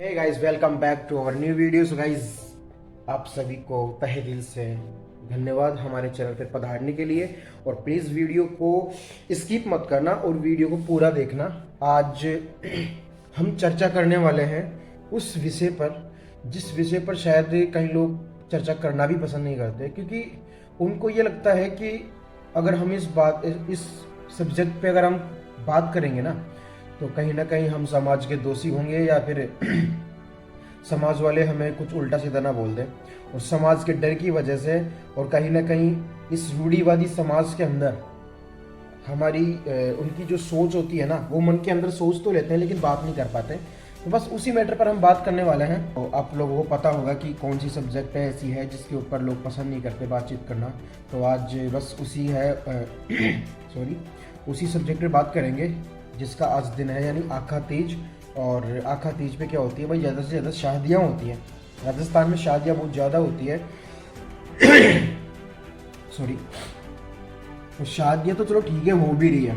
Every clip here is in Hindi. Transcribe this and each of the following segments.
Hey guys, welcome back to our new video. So guys, आप सभी को तहे दिल से धन्यवाद हमारे चैनल पर पधारने के लिए। और प्लीज़ वीडियो को स्किप मत करना और वीडियो को पूरा देखना। आज हम चर्चा करने वाले हैं उस विषय पर जिस विषय पर शायद कई लोग चर्चा करना भी पसंद नहीं करते, क्योंकि उनको ये लगता है कि अगर हम इस सब्जेक्ट पे अगर हम बात करेंगे ना, तो कहीं ना कहीं हम समाज के दोषी होंगे या फिर समाज वाले हमें कुछ उल्टा सीधा ना बोल दें। और समाज के डर की वजह से और कहीं ना कहीं इस रूढ़िवादी समाज के अंदर हमारी उनकी जो सोच होती है ना, वो मन के अंदर सोच तो लेते हैं लेकिन बात नहीं कर पाते। तो बस उसी मैटर पर हम बात करने वाले हैं। तो आप लोगों को पता होगा कि कौन सी सब्जेक्ट ऐसी है जिसके ऊपर लोग पसंद नहीं करते बातचीत करना। तो आज बस उसी है उसी सब्जेक्ट पर बात करेंगे जिसका आज दिन है, यानी आखा तीज। और आखा तीज पे क्या होती है भाई, ज़्यादा से ज़्यादा शादियाँ होती हैं। राजस्थान में शादियाँ बहुत ज़्यादा होती है। तो शादियाँ तो चलो ठीक है, हो भी रही है।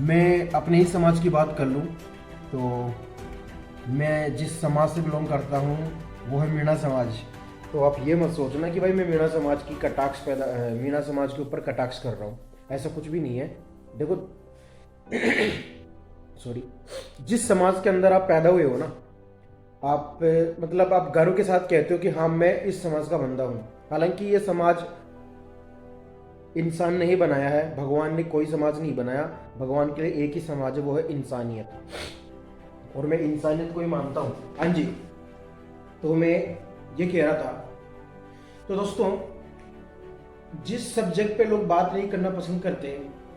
मैं अपने ही समाज की बात कर लूँ तो मैं जिस समाज से बिलोंग करता हूँ वो है मीणा समाज। तो आप ये मत सोचना कि भाई मैं मीणा समाज की मीणा समाज के ऊपर कटाक्ष कर रहा हूँ, ऐसा कुछ भी नहीं है। देखो जिस समाज के अंदर आप पैदा हुए हो ना, आप मतलब आप गर्व के साथ कहते हो कि हाँ मैं इस समाज का बंदा हूँ। हालांकि ये समाज इंसान ने ही बनाया है, भगवान ने कोई समाज नहीं बनाया। भगवान के लिए एक ही समाज है, वो है इंसानियत। और मैं इंसानियत को ही मानता हूँ। हाँ जी, तो मैं ये कह रहा था, तो दोस्तों जिस सब्जेक्ट पे लोग बात नहीं करना पसंद करते,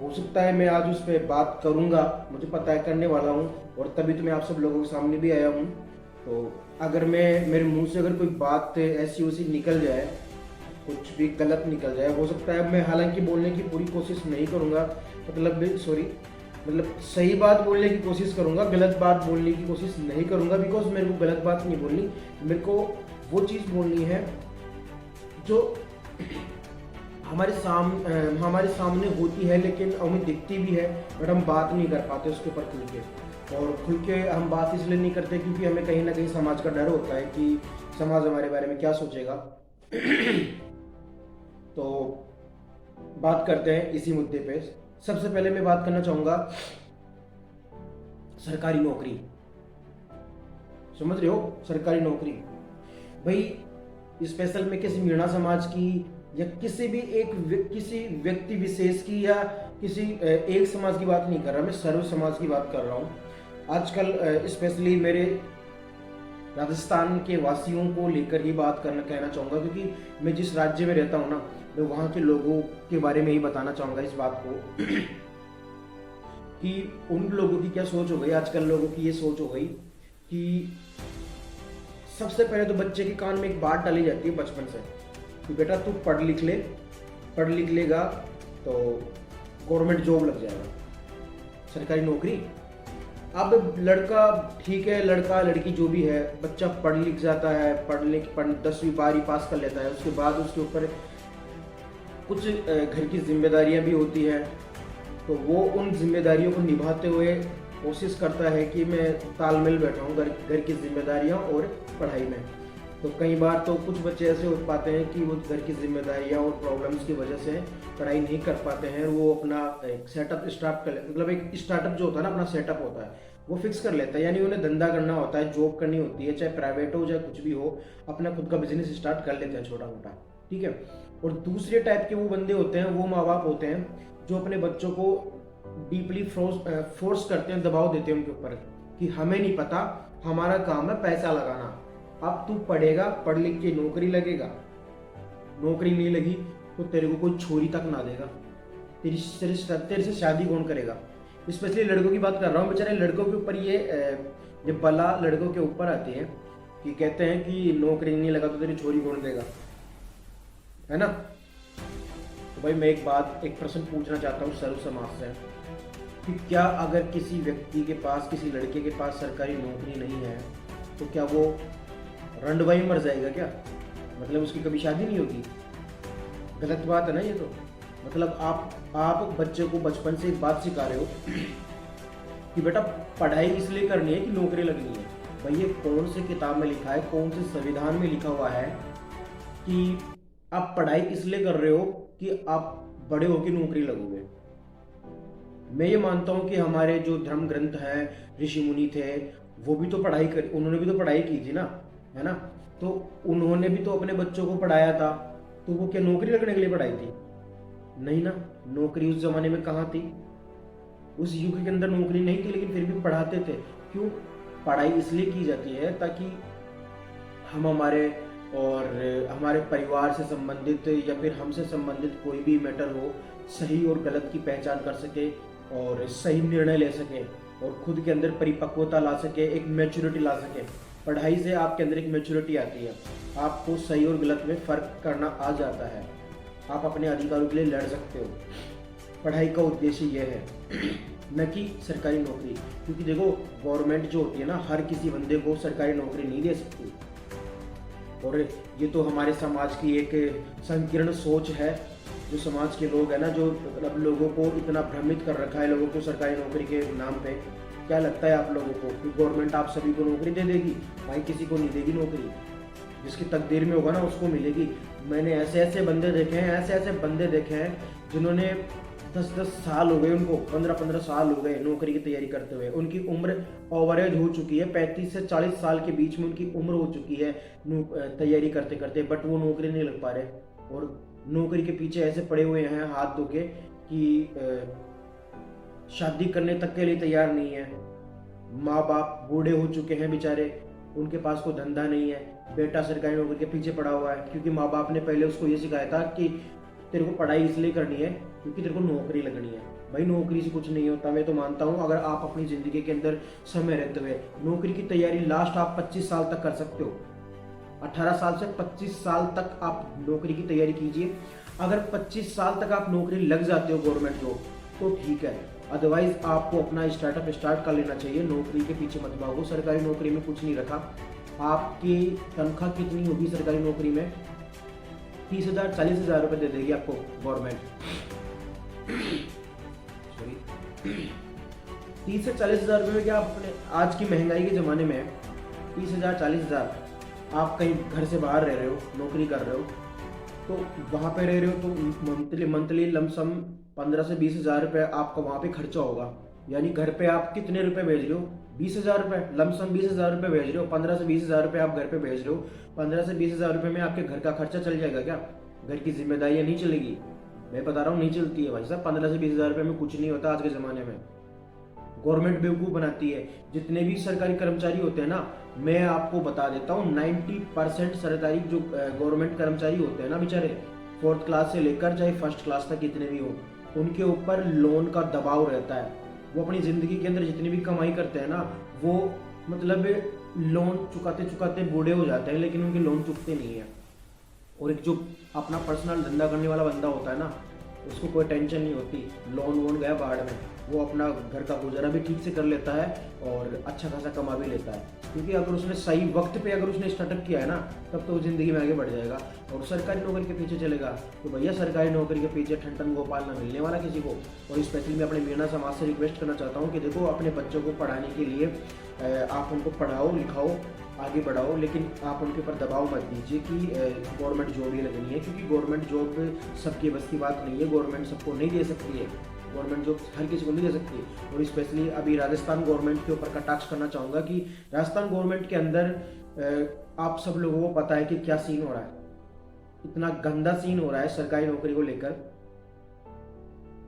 हो सकता है मैं आज उस पर बात करूंगा, मुझे पता है करने वाला हूँ। और तभी तो मैं आप सब लोगों के सामने भी आया हूँ। तो अगर मेरे मुंह से अगर कोई बात ऐसी वैसी निकल जाए, कुछ भी गलत निकल जाए, हो सकता है मैं हालांकि बोलने की पूरी कोशिश नहीं करूँगा, मतलब सही बात बोलने की कोशिश करूँगा, गलत बात बोलने की कोशिश नहीं करूँगा। बिकॉज मेरे को गलत बात नहीं बोलनी, मेरे को वो चीज़ बोलनी है जो हमारे सामने होती है, लेकिन हमें दिखती भी है, बट हम बात नहीं कर पाते उसके ऊपर खुल के। और खुल के हम बात इसलिए नहीं करते क्योंकि हमें कहीं ना कहीं समाज का डर होता है कि समाज हमारे बारे में क्या सोचेगा। तो बात करते हैं इसी मुद्दे पे। सबसे पहले मैं बात करना चाहूंगा सरकारी नौकरी। समझ रहे हो, सरकारी नौकरी भाई, स्पेशल में किसी मीणा समाज की या किसी व्यक्ति विशेष की या किसी एक समाज की बात नहीं कर रहा, मैं सर्व समाज की बात कर रहा हूँ। आजकल स्पेशली मेरे राजस्थान के वासियों को लेकर ही कहना चाहूँगा, क्योंकि मैं जिस राज्य में रहता हूँ ना, मैं वहाँ के लोगों के बारे में ही बताना चाहूँगा इस बात को कि उन लोगों की क्या सोच हो गई। आजकल लोगों की ये सोच हो गई कि सबसे पहले तो बच्चे के कान में एक बात डाली जाती है बचपन से कि बेटा तू पढ़ लिख लेगा तो गवर्नमेंट जॉब लग जाएगा, सरकारी नौकरी। अब लड़का ठीक है, लड़का लड़की जो भी है, बच्चा पढ़ लिख जाता है, 10वीं 12वीं पास कर लेता है। उसके बाद उसके ऊपर कुछ घर की जिम्मेदारियां भी होती है, तो वो उन जिम्मेदारियों को निभाते हुए कोशिश करता है कि मैं तालमेल बैठाऊँ घर की जिम्मेदारियां और पढ़ाई में। तो कई बार तो कुछ बच्चे ऐसे हो पाते हैं कि वो घर की जिम्मेदारियां और प्रॉब्लम्स की वजह से पढ़ाई नहीं कर पाते हैं। वो अपना एक सेटअप मतलब एक स्टार्टअप जो होता है ना, अपना सेटअप होता है, वो फिक्स कर लेता है। यानी उन्हें धंधा करना होता है, जॉब करनी होती है, चाहे प्राइवेट हो चाहे कुछ भी हो, अपना खुद का बिजनेस स्टार्ट कर लेते हैं छोटा मोटा, ठीक है। और दूसरे टाइप के वो बंदे होते हैं, वो माँ बाप होते हैं जो अपने बच्चों को डीपली फोर्स करते हैं, दबाव देते हैं उनके ऊपर कि हमें नहीं पता, हमारा काम है पैसा लगाना। अब तू पढ़ेगा, पढ़ लिख के नौकरी लगेगा, नौकरी नहीं लगी तो तेरे को कोई छोरी तक ना देगा, तेरे से शादी कौन करेगा। स्पेशली लड़कों की बात कर रहा हूँ। बेचारे लड़कों के ऊपर ये बला लड़कों के ऊपर आती है कि कहते हैं कि नौकरी नहीं लगा तो तेरी छोरी कौन देगा, है ना। तो भाई मैं एक प्रश्न पूछना चाहता हूँ सर्व समाज से कि क्या अगर किसी व्यक्ति के पास, किसी लड़के के पास सरकारी नौकरी नहीं है तो क्या वो रंडवाई मर जाएगा क्या? मतलब उसकी कभी शादी नहीं होगी? गलत बात है ना ये तो। मतलब आप बच्चे को बचपन से एक बात सिखा रहे हो कि बेटा पढ़ाई इसलिए करनी है कि नौकरी लगनी है। भाई ये कौन सी किताब में लिखा है, कौन से संविधान में लिखा हुआ है कि आप पढ़ाई इसलिए कर रहे हो कि आप बड़े होकर नौकरी लगोगे। मैं ये मानता हूँ कि हमारे जो धर्म ग्रंथ है, ऋषि मुनि थे, वो भी तो पढ़ाई कर, उन्होंने भी तो पढ़ाई की थी ना, है ना। तो उन्होंने भी तो अपने बच्चों को पढ़ाया था, तो वो क्या नौकरी लगने के लिए पढ़ाई थी? नहीं ना। नौकरी उस जमाने में कहाँ थी, उस युग के अंदर नौकरी नहीं थी, लेकिन फिर भी पढ़ाते थे। क्यों? पढ़ाई इसलिए की जाती है ताकि हम हमारे परिवार से संबंधित या फिर हमसे संबंधित कोई भी मैटर हो, सही और गलत की पहचान कर सके और सही निर्णय ले सके और खुद के अंदर परिपक्वता ला सके, एक मैच्योरिटी ला सके। पढ़ाई से आपके अंदर एक मैच्योरिटी आती है, आपको सही और गलत में फ़र्क करना आ जाता है, आप अपने अधिकारों के लिए लड़ सकते हो। पढ़ाई का उद्देश्य यह है, न कि सरकारी नौकरी। क्योंकि देखो, गवर्नमेंट जो होती है ना, हर किसी बंदे को सरकारी नौकरी नहीं दे सकती। और ये तो हमारे समाज की एक संकीर्ण सोच है, जो समाज के लोग हैं ना, जो मतलब लोगों को इतना भ्रमित कर रखा है, लोगों को सरकारी नौकरी के नाम पे। क्या लगता है आप लोगों को कि गवर्नमेंट आप सभी को नौकरी दे देगी? भाई किसी को नहीं देगी नौकरी, जिसकी तकदीर में होगा ना उसको मिलेगी। मैंने ऐसे ऐसे बंदे देखे हैं जिन्होंने 10-10 साल हो गए, उनको 15-15 साल हो गए नौकरी की तैयारी करते हुए। उनकी उम्र ओवरेज हो चुकी है, 35 से 40 साल के बीच में उनकी उम्र हो चुकी है तैयारी करते करते, बट वो नौकरी नहीं लग पा रहे। और नौकरी के पीछे ऐसे पड़े हुए हैं हाथ धो के कि शादी करने तक के लिए तैयार नहीं है। माँ बाप बूढ़े हो चुके हैं बेचारे, उनके पास कोई धंधा नहीं है, बेटा सरकारी नौकरी के पीछे पड़ा हुआ है, क्योंकि माँ बाप ने पहले उसको ये सिखाया था कि तेरे को पढ़ाई इसलिए करनी है क्योंकि तेरे को नौकरी लगनी है। भाई नौकरी से कुछ नहीं होता। मैं तो मानता हूँ अगर आप अपनी ज़िंदगी के अंदर समय रहते हुए नौकरी की तैयारी लास्ट आप 25 साल तक कर सकते हो। 18 साल से 25 साल तक आप नौकरी की तैयारी कीजिए। अगर 25 साल तक आप नौकरी लग जाते हो गवर्नमेंट जॉब, तो ठीक है, अदरवाइज आपको अपना स्टार्टअप स्टार्ट कर लेना चाहिए। नौकरी के पीछे मत भागो। सरकारी नौकरी में कुछ नहीं रखा। आपकी तनख्वाह कितनी होगी सरकारी नौकरी में? 30,000 40,000 रुपये दे देगी आपको गवर्नमेंट। सॉरी, 30 से 40,000 रुपये में क्या आप अपने आज की महंगाई के ज़माने में 30,000 40,000 आप कहीं घर से बाहर रह रहे हो, नौकरी कर रहे हो, तो वहाँ पे रह रहे हो तो मंथली लमसम 15 से 20,000 रुपये आपका वहाँ पे खर्चा होगा। यानी घर पे आप कितने रुपए भेज रहे हो? 20,000 रुपये, लमसम 20,000 रुपये भेज रहे हो। 15 से 20,000 रुपये आप घर पे भेज रहे हो। 15 से 20,000 रुपये में आपके घर का खर्चा चल जाएगा क्या? घर की जिम्मेदारियाँ नहीं चलेगी? मैं बता रहा हूँ नहीं चलती है भाई साहब। 15 से 20,000 रुपये में कुछ नहीं होता आज के ज़माने में। गवर्नमेंट बेवकूफ़ बनाती है। जितने भी सरकारी कर्मचारी होते हैं ना, मैं आपको बता देता हूँ 90% सरकारी जो गवर्नमेंट कर्मचारी होते हैं ना बेचारे, 4th क्लास से लेकर चाहे 1st क्लास तक कितने भी हो, उनके ऊपर लोन का दबाव रहता है। वो अपनी ज़िंदगी के अंदर जितनी भी कमाई करते हैं ना, वो मतलब लोन चुकाते चुकाते बूढ़े हो जाते हैं, लेकिन उनके लोन चुकते नहीं है। और एक जो अपना पर्सनल धंधा करने वाला बंदा होता है ना, उसको कोई टेंशन नहीं होती, लोन वोन गया बाढ़ में, वो अपना घर का गुजारा भी ठीक से कर लेता है और अच्छा खासा कमा भी लेता है। क्योंकि अगर उसने सही वक्त पे अगर उसने स्टार्टअप किया है ना, तब तो वो ज़िंदगी में आगे बढ़ जाएगा। और सरकारी नौकरी के पीछे चलेगा तो भैया सरकारी नौकरी के पीछे ठन गोपाल ना मिलने वाला किसी को। और स्पेशली मैं अपने मीणा समाज से रिक्वेस्ट करना चाहता हूँ कि देखो, अपने बच्चों को पढ़ाने के लिए आप उनको पढ़ाओ लिखाओ आगे बढ़ाओ, लेकिन आप उनके ऊपर दबाव मत दीजिए कि गवर्नमेंट जॉब ही लगनी है, क्योंकि गवर्नमेंट जॉब सबके बस की बात नहीं है। गवर्नमेंट सबको नहीं दे सकती है, गवर्नमेंट जॉब हर किसी को नहीं दे सकती। और स्पेशली अभी राजस्थान गवर्नमेंट के ऊपर कटाक्ष करना चाहूँगा कि राजस्थान गवर्नमेंट के अंदर आप सब लोगों को पता है कि क्या सीन हो रहा है। इतना गंदा सीन हो रहा है सरकारी नौकरी को लेकर।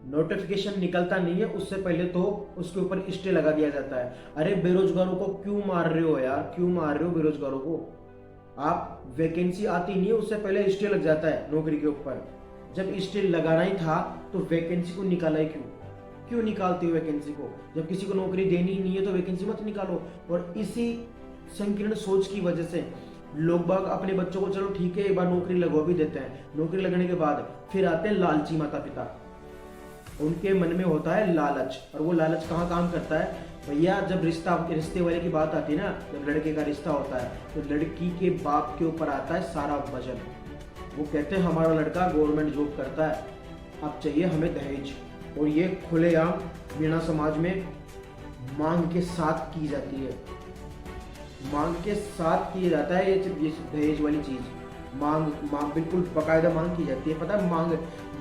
नोटिफिकेशन निकलता नहीं है, उससे पहले तो उसके ऊपर स्टे लगा दिया जाता है। अरे बेरोजगारों को क्यों मार रहे हो यार, क्यों मार रहे हो बेरोजगारों को? आप वैकेंसी आती नहीं है, उससे पहले स्टे लग जाता है नौकरी के ऊपर। जब स्टे लगाना ही था तो वैकेंसी को निकाला ही क्यों निकालते हो वैकेंसी को? जब किसी को नौकरी देनी ही नहीं है तो वैकेंसी मत निकालो। और इसी संकीर्ण सोच की वजह से लोग बाग अपने बच्चों को चलो ठीक है एक बार नौकरी लगवा भी देते हैं, नौकरी लगने के बाद फिर आते हैं लालची माता पिता। उनके मन में होता है लालच, और वो लालच कहाँ काम करता है भैया? जब रिश्ते वाले की बात आती है ना, जब लड़के का रिश्ता होता है तो लड़की के बाप के ऊपर आता है सारा वजन। वो कहते हैं हमारा लड़का गवर्नमेंट जॉब करता है, अब चाहिए हमें दहेज। और ये खुलेआम मीणा समाज में मांग के साथ की जाती है। मांग के साथ किया जाता है ये दहेज वाली चीज़। मांग मांग बिल्कुल बाकायदा मांग की जाती है। पता है मांग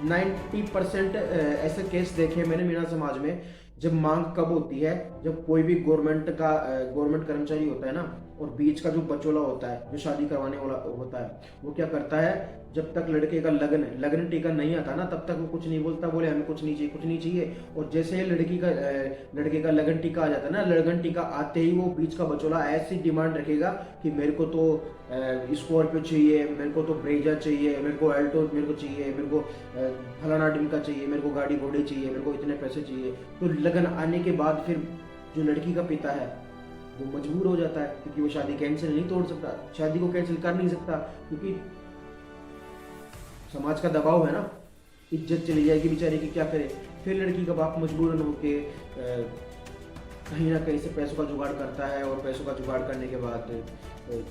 90% ऐसे केस देखे मैंने मीना समाज में। जब मांग कब होती है, जब कोई भी गवर्नमेंट कर्मचारी होता है ना, और बीच का जो बचोला होता है जो शादी करवाने वाला होता है, वो क्या करता है, जब तक लड़के का लगन टीका नहीं आता ना, तब तक वो कुछ नहीं बोलता, बोले हमें कुछ नहीं चाहिए, कुछ नहीं चाहिए। और जैसे ही लड़के का लगन टीका आ जाता है ना, लगन टीका आते ही वो बीच का बचोला ऐसी डिमांड रखेगा कि मेरे को तो स्कॉर्पियो चाहिए, मेरे को तो ब्रेजा चाहिए, मेरे को अल्टो मेरे को चाहिए, मेरे को फलाना ढिमका चाहिए, मेरे को गाड़ी घोड़ी चाहिए, मेरे को इतने पैसे चाहिए। तो लगन आने के बाद फिर जो लड़की का पिता है वो मजबूर हो जाता है, क्योंकि वो शादी कैंसिल नहीं तोड़ सकता, शादी को कैंसिल कर नहीं सकता, क्योंकि समाज का दबाव है ना, इज्जत चली जाएगी बेचारे की, क्या करे। फिर लड़की का बाप मजबूरन होके कहीं ना कहीं से पैसों का जुगाड़ करता है, और पैसों का जुगाड़ करने के बाद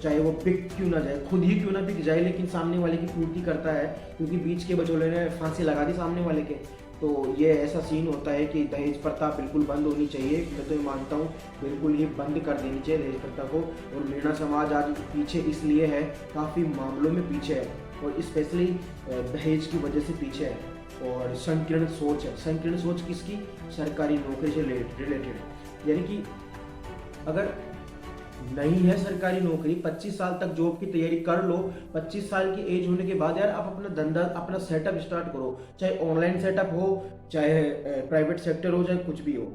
चाहे वो बिक क्यों ना जाए, खुद ही क्यों ना बिक जाए, लेकिन सामने वाले की पूर्ति करता है, क्योंकि बीच के बचोले ने फांसी लगा दी सामने वाले के। तो ये ऐसा सीन होता है कि दहेज प्रथा बिल्कुल बंद होनी चाहिए। मैं तो ये मानता हूँ बिल्कुल ही बंद कर देनी चाहिए दहेज प्रथा को। और मीणा समाज आज पीछे इसलिए है, काफ़ी मामलों में पीछे है, और स्पेशली दहेज की वजह से पीछे है। और संकीर्ण सोच है। संकीर्ण सोच किसकी? सरकारी नौकरी से रिलेटेड। यानी कि अगर नहीं है सरकारी नौकरी, 25 साल तक जॉब की तैयारी कर लो, 25 साल की एज होने के बाद यार आप अपना धंधा, अपना सेटअप स्टार्ट करो, चाहे ऑनलाइन सेटअप हो, चाहे प्राइवेट सेक्टर हो, चाहे कुछ भी हो,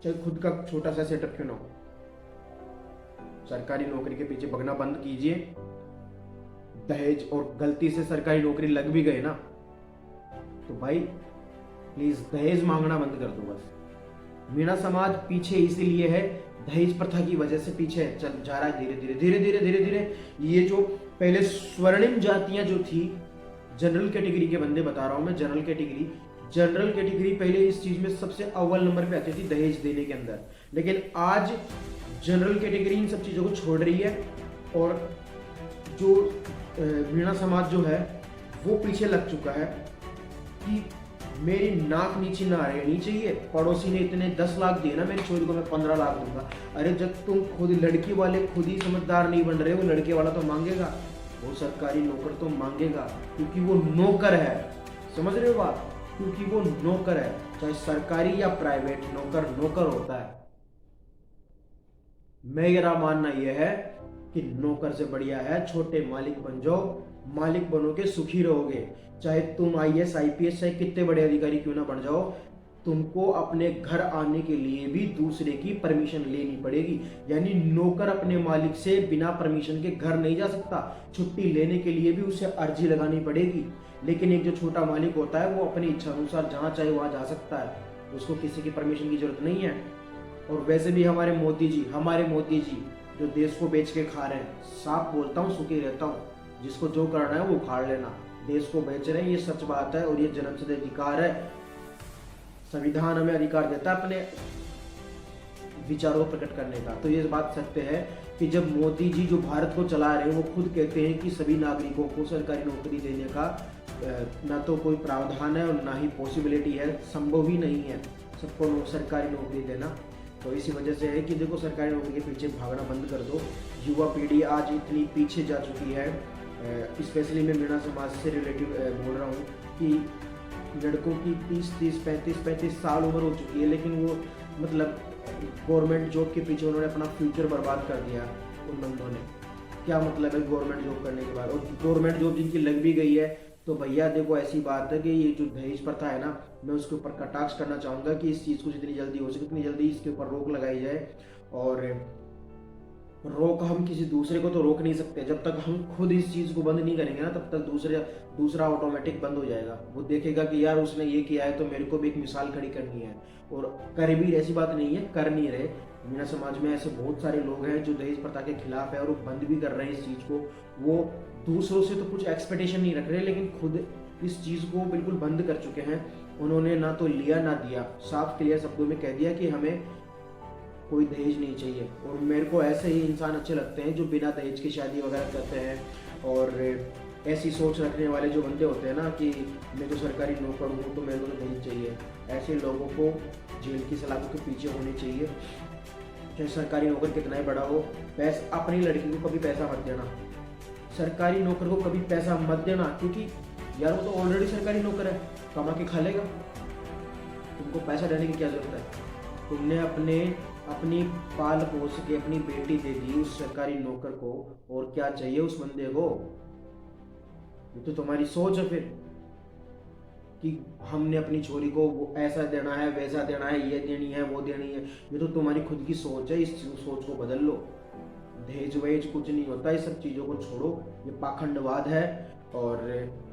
चाहे खुद का छोटा सा सेटअप क्यों ना हो। सरकारी नौकरी के पीछे भगना बंद कीजिए। दहेज, और गलती से सरकारी नौकरी लग भी गए ना, तो भाई प्लीज दहेज मांगना बंद कर दो बस। मीणा समाज पीछे इसीलिए है, दहेज प्रथा की वजह से पीछे चल जा रहा है धीरे धीरे धीरे धीरे धीरे धीरे। ये जो पहले स्वर्णिम जातियां जो थी, जनरल कैटेगरी के बंदे बता रहा हूं मैं, जनरल कैटेगरी पहले इस चीज में सबसे अव्वल नंबर पे आती थी दहेज देने के अंदर। लेकिन आज जनरल कैटेगरी इन सब चीजों को छोड़ रही है, और जो मीणा समाज जो है वो पीछे लग चुका है कि मेरी नाक नीचे ना रहनी चाहिए, पड़ोसी ने इतने 10 लाख दिए ना मेरी छोरी को, मैं 15 लाख दूंगा। अरे जब तुम खुद लड़की वाले खुद ही समझदार नहीं बन रहे, वो लड़के वाला तो मांगेगा, वो सरकारी नौकर तो मांगेगा, क्योंकि वो नौकर है। समझ रहे हो बात? क्योंकि वो नौकर है, चाहे सरकारी या प्राइवेट, नौकर नौकर होता है। मेरा मानना यह है कि नौकर से बढ़िया है छोटे मालिक बन जाओ, मालिक बनोगे सुखी रहोगे। चाहे तुम IAS IPS चाहे कितने बड़े अधिकारी क्यों ना बन जाओ, तुमको अपने घर आने के लिए भी दूसरे की परमिशन लेनी पड़ेगी। यानी नौकर अपने मालिक से बिना परमिशन के घर नहीं जा सकता, छुट्टी लेने के लिए भी उसे अर्जी लगानी पड़ेगी। लेकिन एक जो छोटा मालिक होता है वो अपनी इच्छा अनुसार जहाँ चाहे वहाँ जा सकता है, उसको किसी की परमिशन की जरूरत नहीं है। और वैसे भी हमारे मोदी जी जो देश को बेच के खा रहे हैं, साफ बोलता हूँ सुखी रहता हूँ, जिसको जो करना है वो उखाड़ लेना, देश को बेच रहे हैं, ये सच बात है, और ये जन्मसिद्ध अधिकार है। संविधान हमें अधिकार देता है अपने विचारों को प्रकट करने का। तो ये बात सत्य है कि जब मोदी जी जो भारत को चला रहे हैं, वो खुद कहते हैं कि सभी नागरिकों को सरकारी नौकरी देने का ना तो कोई प्रावधान है और ना ही पॉसिबिलिटी है, संभव ही नहीं है सबको सरकारी नौकरी देना। तो इसी वजह से है कि देखो सरकारी नौकरी के पीछे भागना बंद कर दो। युवा पीढ़ी आज इतनी पीछे जा चुकी है, स्पेशली मैं मीणा समाज से रिलेटिव बोल रहा हूँ कि लड़कों की 30 35 साल उम्र हो चुकी है, लेकिन वो मतलब गवर्नमेंट जॉब के पीछे उन्होंने अपना फ्यूचर बर्बाद कर दिया उन बंदों ने। क्या मतलब है गवर्नमेंट जॉब करने के बाद, और गवर्नमेंट जॉब जिनकी लग भी गई है, तो भैया देखो ऐसी बात है कि ये जो दहेज प्रथा है ना, मैं उसके ऊपर कटाक्ष करना चाहूँगा कि इस चीज़ को जितनी जल्दी हो सके उतनी जल्दी इसके ऊपर रोक लगाई जाए। और रोक हम किसी दूसरे को तो रोक नहीं सकते, जब तक हम खुद इस चीज़ को बंद नहीं करेंगे ना, तब तक दूसरा ऑटोमेटिक बंद हो जाएगा। वो देखेगा कि यार उसने ये किया है तो मेरे को भी एक मिसाल खड़ी करनी है, और कर भी, ऐसी बात नहीं है कर नहीं रहे। मीणा समाज में ऐसे बहुत सारे लोग हैं जो दहेज प्रथा के खिलाफ है और वो बंद भी कर रहे हैं इस चीज़ को। वो दूसरों से तो कुछ एक्सपेक्टेशन नहीं रख रहे, लेकिन खुद इस चीज़ को बिल्कुल बंद कर चुके हैं। उन्होंने ना तो लिया ना दिया, साफ क्लियर शब्दों में कह दिया कि हमें कोई दहेज नहीं चाहिए। और मेरे को ऐसे ही इंसान अच्छे लगते हैं जो बिना दहेज की शादी वगैरह करते हैं, और ऐसी सोच रखने वाले जो बंदे होते हैं ना कि मैं तो सरकारी नौकर हूँ तो मेरे को तो दहेज चाहिए। ऐसे लोगों को जेल की सलाखों के पीछे होने चाहिए। चाहे सरकारी नौकर कितना ही बड़ा हो, पैसा अपनी लड़की को कभी पैसा मत देना, सरकारी नौकर को कभी पैसा मत देना, क्योंकि यार वो तो ऑलरेडी सरकारी नौकर है, कमा के खा लेगा, तुमको पैसा देने की क्या जरूरत है। तुमने अपनी पाल पोस के अपनी बेटी दे दी उस सरकारी नौकर को, और क्या चाहिए उस बंदे को। ये तो तुम्हारी सोच है फिर कि हमने अपनी छोरी को वो ऐसा देना है, वैसा देना है, ये देनी है, वो देनी है। ये तो तुम्हारी खुद की सोच है, इस सोच को बदल लो। दहेज वहेज कुछ नहीं होता, इस सब चीज़ों को छोड़ो, ये पाखंडवाद है। और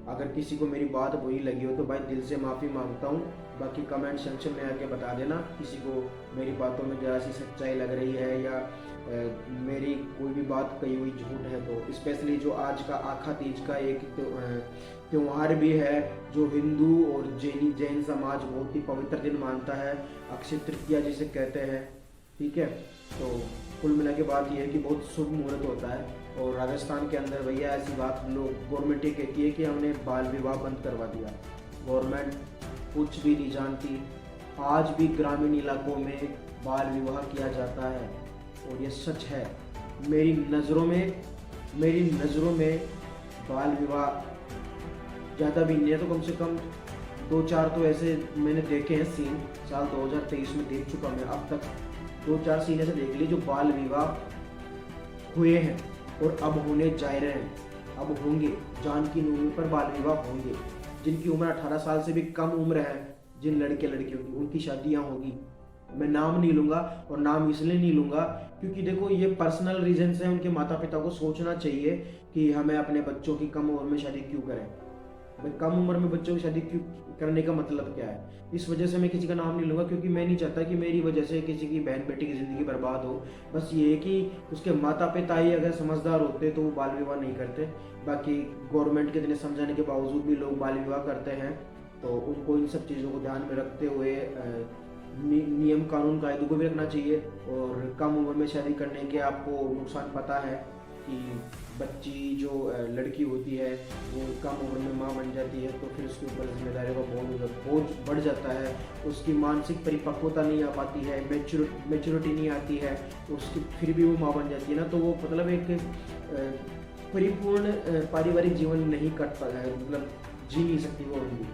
अगर किसी को मेरी बात बुरी लगी हो तो भाई दिल से माफ़ी मांगता हूँ। बाकी कमेंट सेक्शन में आके बता देना किसी को मेरी बातों में ज़रा सी सच्चाई लग रही है, या मेरी कोई भी बात कही हुई झूठ है तो। स्पेशली जो आज का आखा तीज का एक त्योहार भी है, जो हिंदू और जैन समाज बहुत ही पवित्र दिन मानता है, अक्षय तृतीया जिसे कहते हैं, ठीक है। तो कुल मिला के बात यह है कि बहुत शुभ मुहूर्त होता है। और राजस्थान के अंदर भैया ऐसी बात लोग गवर्नमेंट ये कहती है कि हमने बाल विवाह बंद करवा दिया। गवर्नमेंट कुछ भी नहीं जानती, आज भी ग्रामीण इलाकों में बाल विवाह किया जाता है, और ये सच है। मेरी नज़रों में बाल विवाह ज़्यादा भी नहीं है तो कम से कम 2-4 तो ऐसे मैंने देखे हैं सीन, साल 2023 में देख चुका मैं अब तक 2-4 सीन ऐसे देख लिए जो बाल विवाह हुए हैं और अब होने जा रहे हैं, अब होंगे। जान की उम्र पर बाल विवाह होंगे। जिनकी उम्र 18 साल से भी कम उम्र है, जिन लड़के लड़कियों की, उनकी शादियां होगी। मैं नाम नहीं लूँगा, और नाम इसलिए नहीं लूँगा क्योंकि देखो ये पर्सनल रीजंस हैं। उनके माता पिता को सोचना चाहिए कि हमें अपने बच्चों की कम उम्र में शादी क्यों करें। भाई कम उम्र में बच्चों की शादी क्यों करने का मतलब क्या है। इस वजह से मैं किसी का नाम नहीं लूँगा, क्योंकि मैं नहीं चाहता कि मेरी वजह से किसी की बहन बेटी की ज़िंदगी बर्बाद हो। बस ये है कि उसके माता पिता ही अगर समझदार होते तो वो बाल विवाह नहीं करते। बाकी गवर्नमेंट के इतने समझाने के बावजूद भी लोग बाल विवाह करते हैं, तो उनको इन सब चीज़ों को ध्यान में रखते हुए नियम कानून कायदों को भी रखना चाहिए। और कम उम्र में शादी करने के आपको नुकसान पता है कि बच्ची जो लड़की होती है वो कम उम्र में माँ बन जाती है, तो फिर उसके ऊपर जिम्मेदारियों का बोझ बढ़ जाता है। उसकी मानसिक परिपक्वता नहीं आ पाती है, मेच्योरिटी नहीं आती है, उसकी फिर भी वो माँ बन जाती है ना, तो वो मतलब एक परिपूर्ण पारिवारिक जीवन नहीं कट पा है, मतलब जी नहीं सकती वो भी।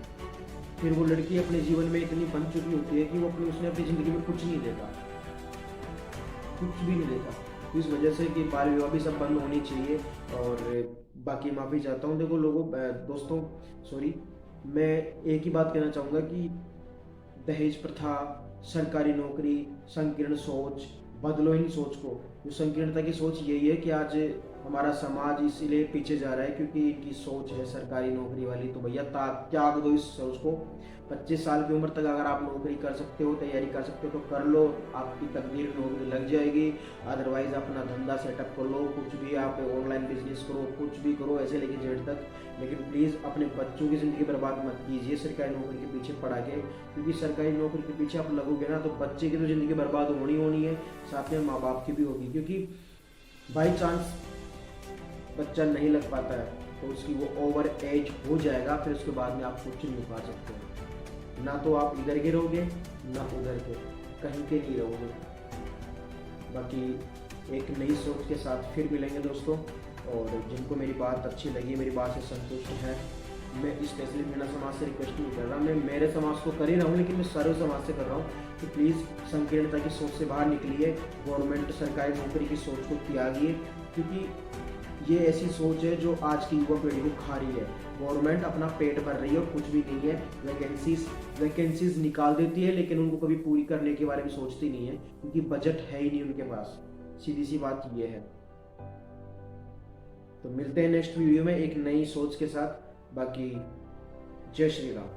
फिर वो लड़की अपने जीवन में इतनी बन चुकी होती है कि वो उसने अपनी ज़िंदगी में कुछ नहीं देखा, कुछ भी नहीं देखा। इस वजह से कि बाल विवाह भी सब बंद होनी चाहिए। और बाकी माफ़ी चाहता हूँ। देखो दोस्तों सॉरी, मैं एक ही बात कहना चाहूँगा कि दहेज प्रथा, सरकारी नौकरी, संकीर्ण सोच, बदलो इन सोच को। जो संकीर्णता की सोच यही है कि आज हमारा समाज इसीलिए पीछे जा रहा है क्योंकि इनकी सोच है सरकारी नौकरी वाली। तो भैया त्याग दो इस सोच को। 25 साल की उम्र तक अगर आप नौकरी कर सकते हो, तैयारी कर सकते हो तो कर लो, आपकी तकदीर नौकरी लग जाएगी। अदरवाइज अपना धंधा सेटअप कर लो, कुछ भी आप ऑनलाइन बिजनेस करो, कुछ भी करो ऐसे लेके जेड तक। लेकिन प्लीज़ अपने बच्चों की ज़िंदगी बर्बाद मत कीजिए सरकारी नौकरी के पीछे पड़ा के, क्योंकि सरकारी नौकरी के पीछे आप लगोगे ना तो बच्चे की तो ज़िंदगी बर्बाद होनी है, साथ में माँ बाप की भी होगी। क्योंकि बाई चांस बच्चा नहीं लग पाता है तो उसकी वो ओवर एज हो जाएगा, फिर उसके बाद में आप कुछ नहीं पा सकते हो। ना तो आप इधर के रहोगे ना उधर के, कहीं के नहीं रहोगे। बाकी एक नई सोच के साथ फिर मिलेंगे दोस्तों। और जिनको मेरी बात अच्छी लगी, मेरी बात से संतुष्ट है, मैं स्पेशली मीना समाज से रिक्वेस्ट नहीं कर रहा, मैं मेरे समाज को कर ही रहा हूँ, लेकिन मैं सर्व समाज से कर रहा हूँ कि प्लीज़ संकीर्णता की सोच से बाहर निकलिए, गवर्नमेंट सरकारी नौकरी की सोच को त्यागिए। क्योंकि ये ऐसी सोच है जो आज की युवा पीढ़ी को खा रही है। गवर्नमेंट अपना पेट भर रही है और कुछ भी नहीं है। वैकेंसीज निकाल देती है, लेकिन उनको कभी पूरी करने के बारे में सोचती नहीं है, क्योंकि बजट है ही नहीं उनके पास। सीधी सी बात ये है। तो मिलते हैं नेक्स्ट वीडियो में एक नई सोच के साथ। बाकी जय श्री राम।